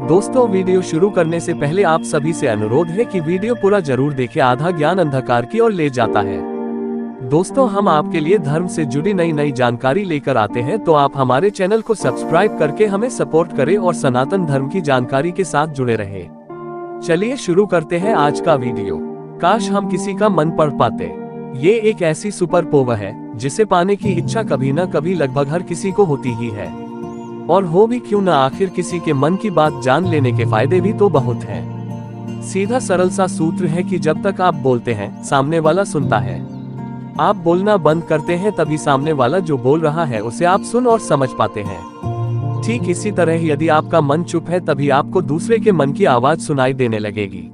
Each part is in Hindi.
दोस्तों, वीडियो शुरू करने से पहले आप सभी से अनुरोध है कि वीडियो पूरा जरूर देखें। आधा ज्ञान अंधकार की ओर ले जाता है। दोस्तों, हम आपके लिए धर्म से जुड़ी नई जानकारी लेकर आते हैं, तो आप हमारे चैनल को सब्सक्राइब करके हमें सपोर्ट करें और सनातन धर्म की जानकारी के साथ जुड़े रहें। चलिए शुरू करते हैं आज का वीडियो। काश हम किसी का मन पढ़ पाते। ये एक ऐसी सुपर पावर है जिसे पाने की इच्छा कभी न कभी लगभग हर किसी को होती ही है, और हो भी क्यों न, आखिर किसी के मन की बात जान लेने के फायदे भी तो बहुत हैं। सीधा सरल सा सूत्र है कि जब तक आप बोलते हैं सामने वाला सुनता है। आप बोलना बंद करते हैं तभी सामने वाला जो बोल रहा है उसे आप सुन और समझ पाते हैं। ठीक इसी तरह यदि आपका मन चुप है तभी आपको दूसरे के मन की आवाज सुनाई देने लगेगी।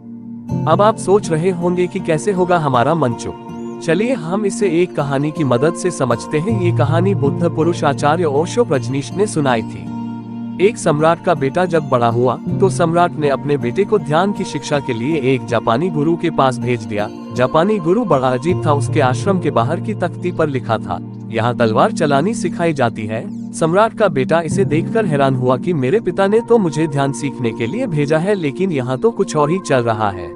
अब आप सोच रहे होंगे कि कैसे होगा हमारा मन चुप। चलिए हम इसे एक कहानी की मदद से समझते हैं। ये कहानी बुद्ध पुरुष आचार्य ओशो रजनीश ने सुनाई थी। एक सम्राट का बेटा जब बड़ा हुआ तो सम्राट ने अपने बेटे को ध्यान की शिक्षा के लिए एक जापानी गुरु के पास भेज दिया। जापानी गुरु बड़ा अजीब था। उसके आश्रम के बाहर की तख्ती पर लिखा था, यहाँ तलवार चलानी सिखाई जाती है। सम्राट का बेटा इसे देखकर हैरान हुआ कि मेरे पिता ने तो मुझे ध्यान सीखने के लिए भेजा है, लेकिन यहाँ तो कुछ और ही चल रहा है।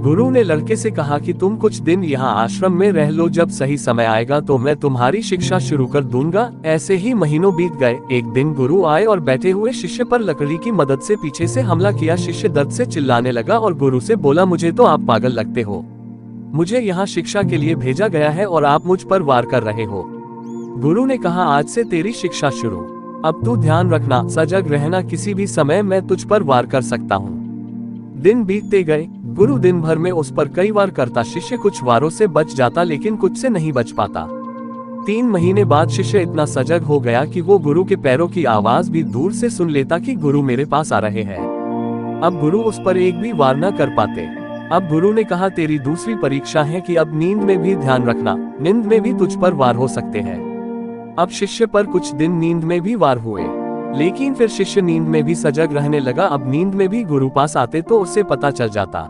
गुरु ने लड़के से कहा कि तुम कुछ दिन यहाँ आश्रम में रह लो, जब सही समय आएगा तो मैं तुम्हारी शिक्षा शुरू कर दूंगा। ऐसे ही महीनों बीत गए। एक दिन गुरु आए और बैठे हुए शिष्य पर लकड़ी की मदद से पीछे से हमला किया। शिष्य दर्द से चिल्लाने लगा और गुरु से बोला, मुझे तो आप पागल लगते हो। मुझे यहाँ शिक्षा के लिए भेजा गया है और आप मुझ पर वार कर रहे हो। गुरु ने कहा, आज से तेरी शिक्षा शुरू। अब तू ध्यान रखना, सजग रहना, किसी भी समय मैं तुझ पर वार कर सकता हूँ। दिन बीतते गए। गुरु दिन भर में उस पर कई वार करता। शिष्य कुछ वारों से बच जाता लेकिन कुछ से नहीं बच पाता। 3 महीने बाद शिष्य इतना सजग हो गया कि वो गुरु के पैरों की आवाज भी दूर से सुन लेता कि गुरु मेरे पास आ रहे हैं। अब गुरु उस पर एक भी वार न कर पाते। अब गुरु ने कहा, तेरी दूसरी परीक्षा है कि अब नींद में भी ध्यान रखना, नींद में भी तुझ पर वार हो सकते हैं। अब शिष्य पर कुछ दिन नींद में भी वार हुए, लेकिन फिर शिष्य नींद में भी सजग रहने लगा। अब नींद में भी गुरु पास आते तो उसे पता चल जाता।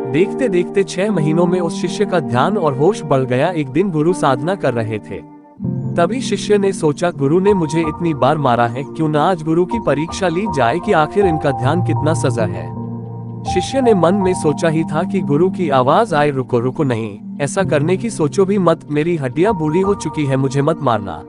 देखते देखते 6 महीनों में उस शिष्य का ध्यान और होश बढ़ गया। एक दिन गुरु साधना कर रहे थे, तभी शिष्य ने सोचा, गुरु ने मुझे इतनी बार मारा है, क्यों न आज गुरु की परीक्षा ली जाए कि आखिर इनका ध्यान कितना सजग है। शिष्य ने मन में सोचा ही था कि गुरु की आवाज आए, रुको रुको, नहीं ऐसा करने की सोचो भी मत, मेरी हड्डियां बूढ़ी हो चुकी है, मुझे मत मारना।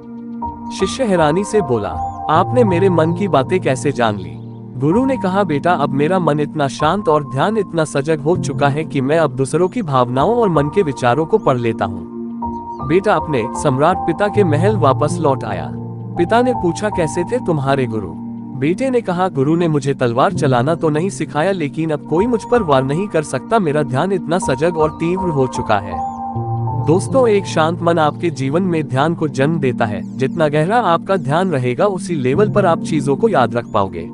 शिष्य हैरानी से बोला, आपने मेरे मन की बातें कैसे जान ली? गुरु ने कहा, बेटा अब मेरा मन इतना शांत और ध्यान इतना सजग हो चुका है कि मैं अब दूसरों की भावनाओं और मन के विचारों को पढ़ लेता हूँ। बेटा अपने सम्राट पिता के महल वापस लौट आया। पिता ने पूछा, कैसे थे तुम्हारे गुरु? बेटे ने कहा, गुरु ने मुझे तलवार चलाना तो नहीं सिखाया, लेकिन अब कोई मुझ पर वार नहीं कर सकता। मेरा ध्यान इतना सजग और तीव्र हो चुका है। दोस्तों, एक शांत मन आपके जीवन में ध्यान को जन्म देता है। जितना गहरा आपका ध्यान रहेगा उसी लेवल पर आप चीजों को याद रख पाओगे।